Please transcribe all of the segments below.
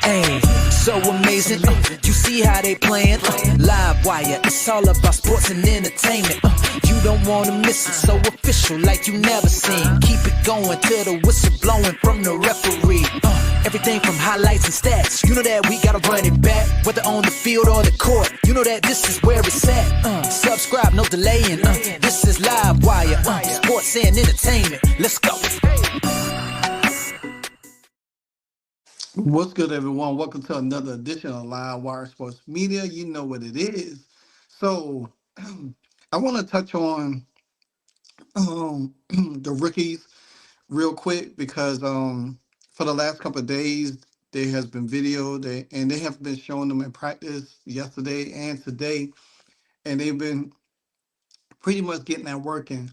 Hey, so amazing. You see how they playing? Live wire, it's all about sports and entertainment. You don't wanna miss it, so official like you never seen. Keep it going till the whistle blowing from the referee. Everything from highlights and stats. You know that we gotta run it back, whether on the field or the court. You know that this is where it's at. Subscribe, no delaying. This is Live Wire, sports and entertainment. Let's go. What's good, everyone? Welcome to another edition of Live Wire Sports Media. You know what it is. So, I want to touch on the rookies real quick because for the last couple of days, there has been video and they have been showing them in practice yesterday and today, and they've been pretty much getting that working.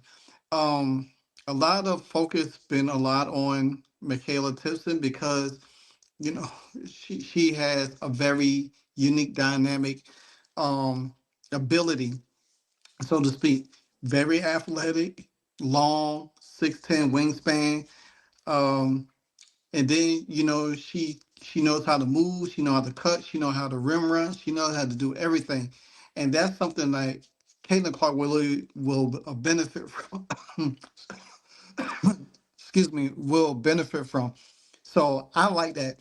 Um, a lot of focus been a lot on MaKayla Timpson because you know she has a very unique dynamic ability, so to speak. Very athletic, long, 6'10" wingspan. um and then she knows how to move, she knows how to cut, she knows how to rim run, she knows how to do everything. And that's something like Caitlin Clark will benefit from. Excuse me, will benefit from. So I like that.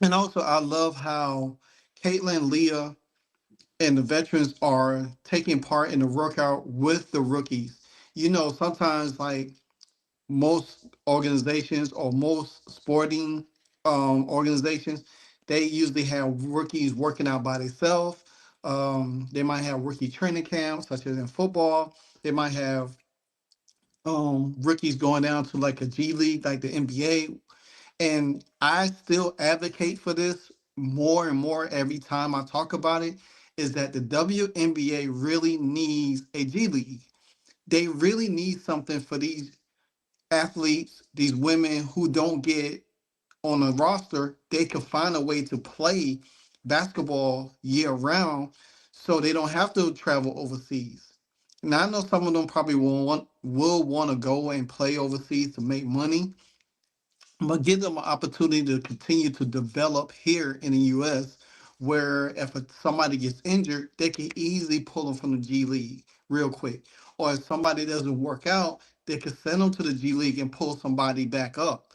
And also, I love how Caitlin, Leah, and the veterans are taking part in the workout with the rookies. Sometimes like most organizations or most sporting organizations, they usually have rookies working out by themselves. They might have rookie training camps, such as in football. They might have rookies going down to like a G League, like the NBA. And I still advocate for this more and more every time I talk about it, is that the WNBA really needs a G League. They really need something for these athletes, these women who don't get on a roster. They can find a way to play basketball year round so they don't have to travel overseas. Now I know some of them probably will want to go and play overseas to make money, but give them an opportunity to continue to develop here in the U.S., where if somebody gets injured, they can easily pull them from the G League real quick. Or if somebody doesn't work out, they can send them to the G League and pull somebody back up.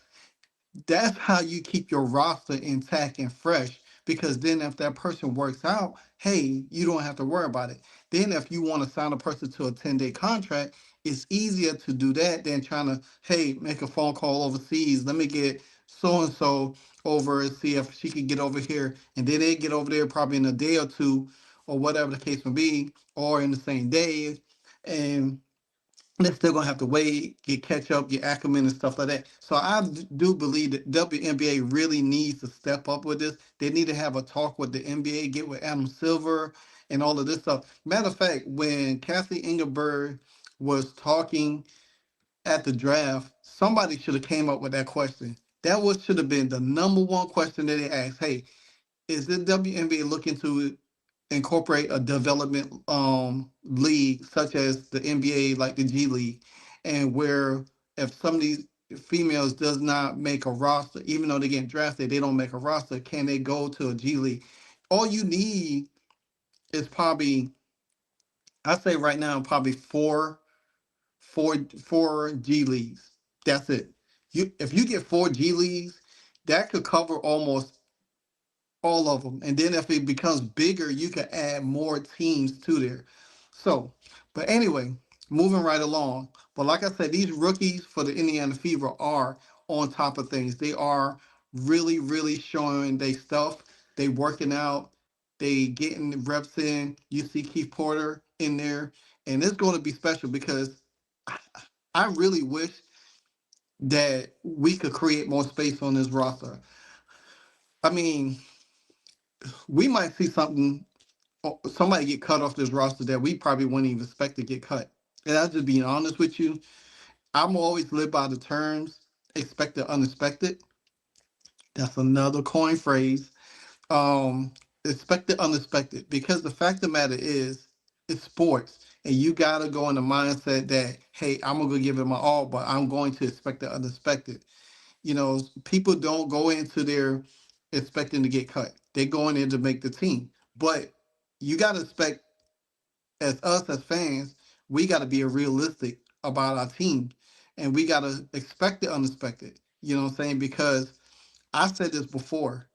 That's how you keep your roster intact and fresh. Because then, if that person works out, hey, you don't have to worry about it. Then, if you want to sign a person to a 10-day contract, it's easier to do that than trying to, hey, make a phone call overseas. Let me get so and so over and see if she can get over here. And then they get over there probably in a day or two, or whatever the case may be, or in the same day. And they're still gonna have to wait, get catch up, get acclimated and stuff like that. So I do believe that WNBA really needs to step up with this. They need to have a talk with the NBA, get with Adam Silver and all of this stuff. Matter of fact, when Kathy Engelberg was talking at the draft, somebody should have came up with that question. That was should have been the number one question that they asked. Hey, is the WNBA looking to incorporate a development league such as the NBA, like the G League, and where if some of these females does not make a roster, even though they get drafted, they don't make a roster, can they go to a G League? All you need is probably, I say right now, probably four G leagues. That's it. If you get four G leagues, that could cover almost all of them. And then if it becomes bigger, you can add more teams to there. So, but anyway, moving right along. But like I said, these rookies for the Indiana Fever are on top of things. They are really, really showing they stuff. They working out. They getting the reps in. You see Keith Porter in there. And it's going to be special because I really wish that we could create more space on this roster. I mean, we might see somebody get cut off this roster that we probably wouldn't even expect to get cut. And I'll just be honest with you. I'm always live by the terms expected unexpected. That's another coin phrase. Um, Expected unexpected. Because the fact of the matter is, it's sports. And you gotta go in the mindset that, hey, I'm gonna give it my all, but I'm going to expect the unexpected. People don't go into their expecting to get cut. They're going in to make the team. But you got to expect, as us as fans, we got to be realistic about our team, and we got to expect the unexpected. You know what I'm saying? Because I said this before.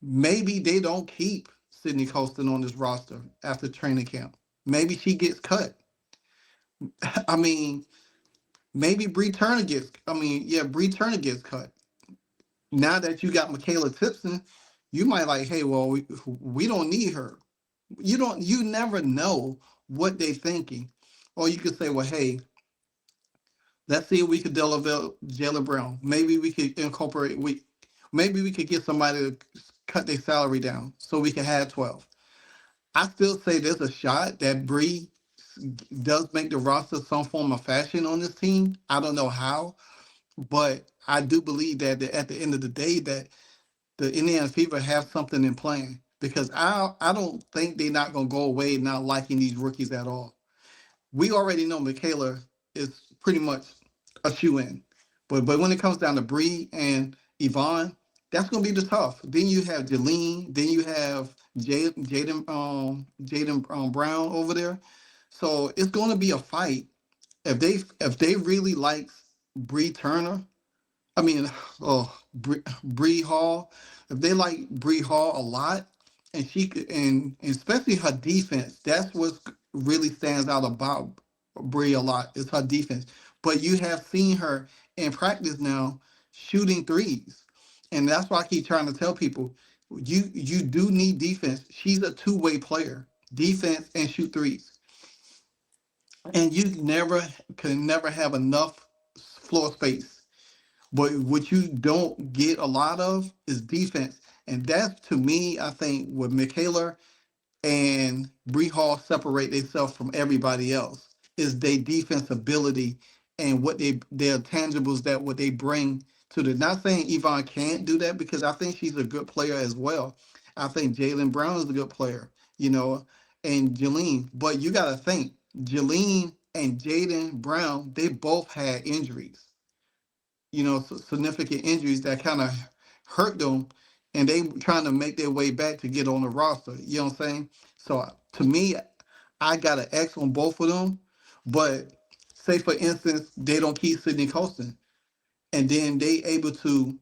Maybe they don't keep Sydney Colston on this roster after training camp. Maybe she gets cut. I mean, maybe Bree Turner gets. I mean, yeah, Bree Turner gets cut. Now that you got MaKayla Timpson, you might like, hey, well, we don't need her. You don't. You never know what they thinking, or you could say, well, hey, let's see if we could develop Jaylen Brown. Maybe we could incorporate. Maybe we could get somebody to cut their salary down so we can have 12. I still say there's a shot that Bree does make the roster some form of fashion on this team. I don't know how, but I do believe that at the end of the day that the Indiana Fever have something in plan, because I don't think they're not gonna go away not liking these rookies at all. We already know MaKayla is pretty much a shoe in, but when it comes down to Bree and Yvonne, that's gonna be the tough. Then you have Jaylen, then you have Jaden Brown over there. So it's gonna be a fight. If they really like Bree Turner, I mean, oh, Bree Hall. If they like Bree Hall a lot, and she could, and especially her defense, that's what really stands out about Bree a lot is her defense. But you have seen her in practice now shooting threes, and that's why I keep trying to tell people, you do need defense. She's a two-way player, defense and shoot threes, and you never can never have enough floor space. But what you don't get a lot of is defense. And that's to me, I think, what MaKayla and Bree Hall separate themselves from everybody else is their defense ability and what their tangibles that what they bring to the. Not saying Yvonne can't do that because I think she's a good player as well. I think Jaylen Brown is a good player, and Jaylen. But you got to think Jaylen and Jaden Brown, they both had injuries, significant injuries that kind of hurt them, and they trying to make their way back to get on the roster. You know what I'm saying? So to me, I got an X on both of them. But say for instance, they don't keep Sydney Colston, and then they able to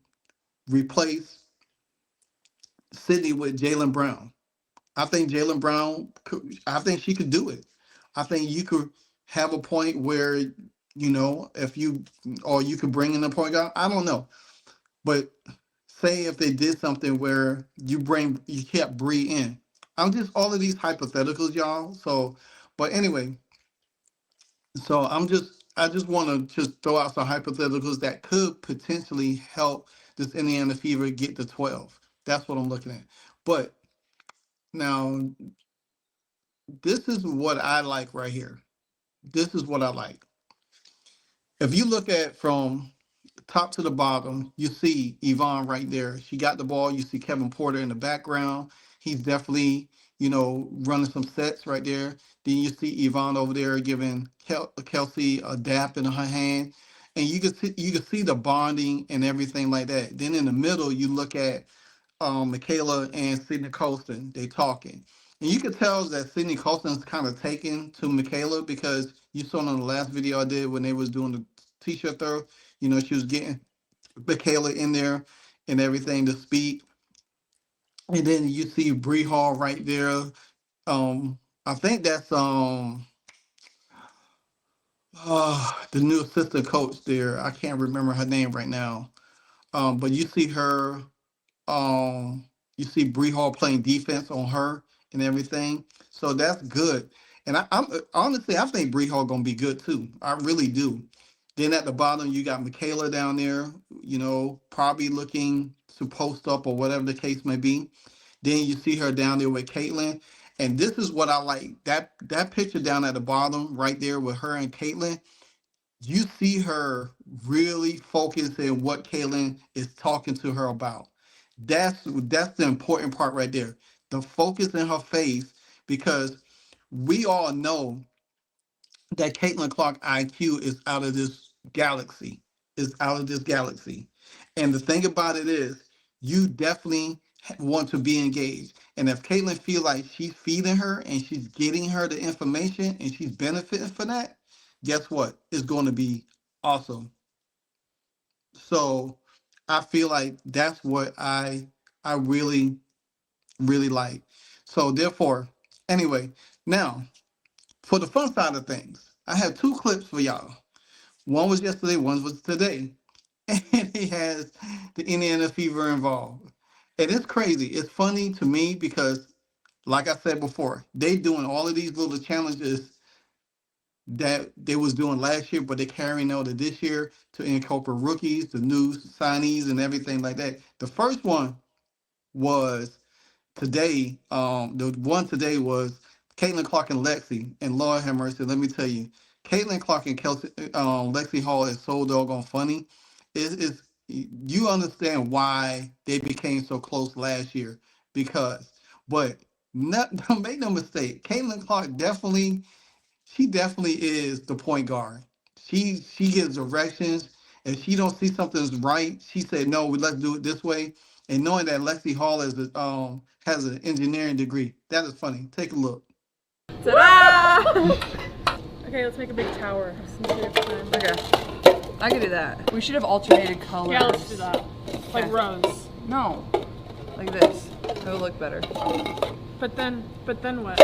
replace Sydney with Jaylen Brown. I think Jaylen Brown. I think she could do it. I think you could have a point where if you or you could bring in a point guard. I don't know. But say if they did something where you kept Bree in. I'm just all of these hypotheticals, y'all. So, but anyway, so I just want to just throw out some hypotheticals that could potentially help this Indiana Fever get to 12. That's what I'm looking at. But now this is what I like right here. This is what I like. If you look at from top to the bottom, you see Yvonne right there. She got the ball. You see Kevin Porter in the background. He's definitely, running some sets right there. Then you see Yvonne over there giving Kelsey a dap in her hand. And you can see the bonding and everything like that. Then in the middle, you look at MaKayla and Sydney Colston. They talking. And you could tell that Sydney Colston's kind of taken to MaKayla because you saw in the last video I did when they was doing the t-shirt throw. She was getting MaKayla in there and everything to speak. And then you see Bree Hall right there. I think that's the new assistant coach there. I can't remember her name right now. But you see her. Um, you see Bree Hall playing defense on her and everything. So that's good. And I'm honestly, I think Bree Hall gonna be good too. I really do. Then at the bottom, you got MaKayla down there. Probably looking to post up or whatever the case may be. Then you see her down there with Caitlin. And this is what I like. That picture down at the bottom, right there with her and Caitlin, you see her really focus in what Caitlin is talking to her about. That's the important part right there. The focus in her face, because we all know that Caitlin Clark IQ is out of this galaxy. Is out of this galaxy. And the thing about it is, you definitely want to be engaged. And if Caitlin feel like she's feeding her and she's getting her the information and she's benefiting from that, guess what? It's going to be awesome. So I feel like that's what I really really like. So therefore, anyway, now for the fun side of things, I have two clips for y'all. One was yesterday, one was today. And he has the Indiana Fever involved. And it's crazy. It's funny to me because, like I said before, they doing all of these little challenges that they was doing last year, but they're carrying out to this year to incorporate rookies, the new signees, and everything like that. The first one was today. The one today was Caitlin Clark and Lexi. And Lord have mercy, let me tell you, Caitlin Clark and Kelsey, Lexi Hall is so doggone funny. It's you understand why they became so close last year because, but not, make no mistake, Caitlin Clark definitely she definitely is the point guard. She gives directions. If she don't see something's right, she said no. Let's do it this way. And knowing that Lexi Hall is has an engineering degree, that is funny. Take a look. Ta-da! Okay, let's make a big tower since we have time. Okay, I can do that. We should have alternated colors. Yeah, let's do that. Like Okay. rose. No, like this. It would look better. But then what?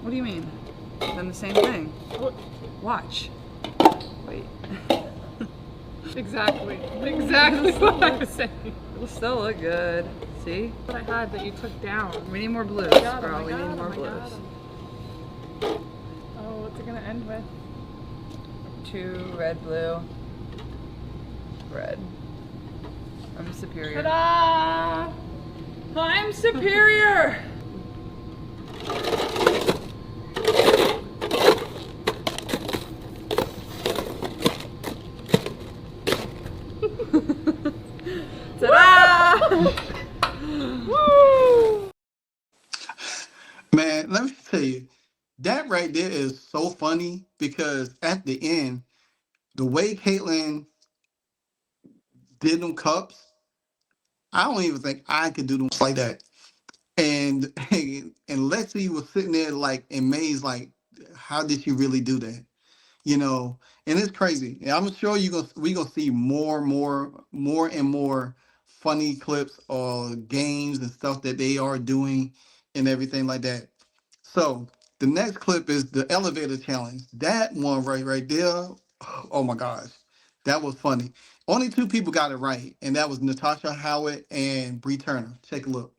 What do you mean? Then the same thing. What? Watch. Wait. Exactly what I was saying. It'll still look good. See? What I had that you took down. We need more blues, God, bro. oh my We God, need more oh my blues. God. Oh, what's it gonna end with? 2 red, blue, red. I'm superior. Ta-da! I'm superior. Ta-da! Woo! Man, let me tell you, that right there is so funny because at the end, the way Caitlin did them cups, I don't even think I could do them like that. And and Lexi was sitting there like amazed, like, how did she really do that? You know, and it's crazy. And I'm sure we gonna see more and more funny clips or games and stuff that they are doing and everything like that. So the next clip is the elevator challenge. That one right there. Oh my gosh, that was funny. Only two people got it right, and that was Natasha Howard and Bree Turner. Take a look.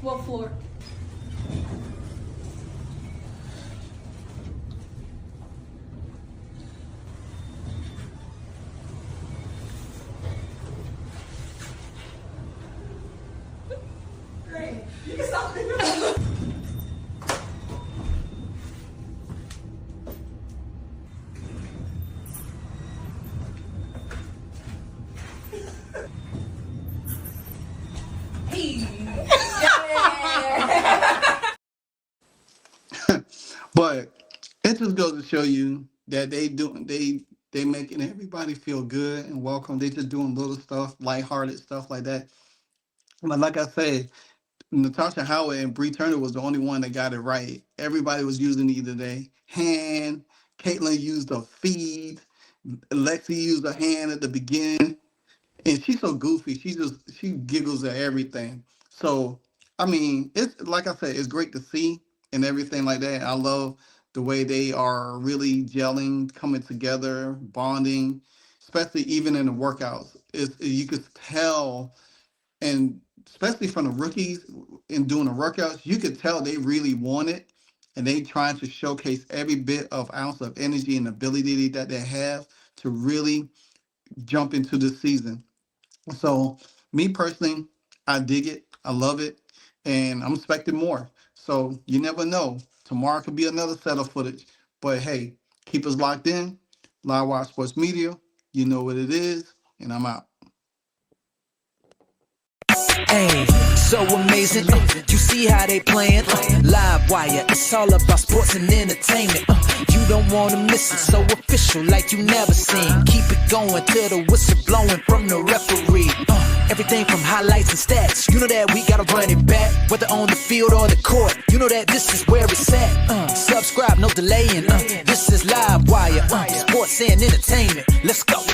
What floor? Great. You can stop. But it just goes to show you that they making everybody feel good and welcome. They just doing little stuff, lighthearted stuff like that. But like I said, Natasha Howard and Bree Turner was the only one that got it right. Everybody was using either their hand. Caitlin used a feed. Lexi used a hand at the beginning. And she's so goofy. She giggles at everything. So I mean, it's like I said, it's great to see and everything like that. I love the way they are really gelling, coming together, bonding, especially even in the workouts. It's you could tell, and especially from the rookies in doing the workouts, you could tell they really want it, and they trying to showcase every bit of ounce of energy and ability that they have to really jump into the season. So, me personally, I dig it. I love it. And I'm expecting more. So, you never know. Tomorrow could be another set of footage. But hey, keep us locked in. Live Wire Sports Media. You know what it is. And I'm out. Hey, so amazing. You see how they playing? Live wire, it's all about sports and entertainment. You don't wanna miss it, so official like you never seen. Keep it going till the whistle blowing from the referee. Everything from highlights and stats, you know that we gotta run it back. Whether on the field or the court, you know that this is where it's at. Subscribe, no delaying. This is Live Wire, sports and entertainment. Let's go.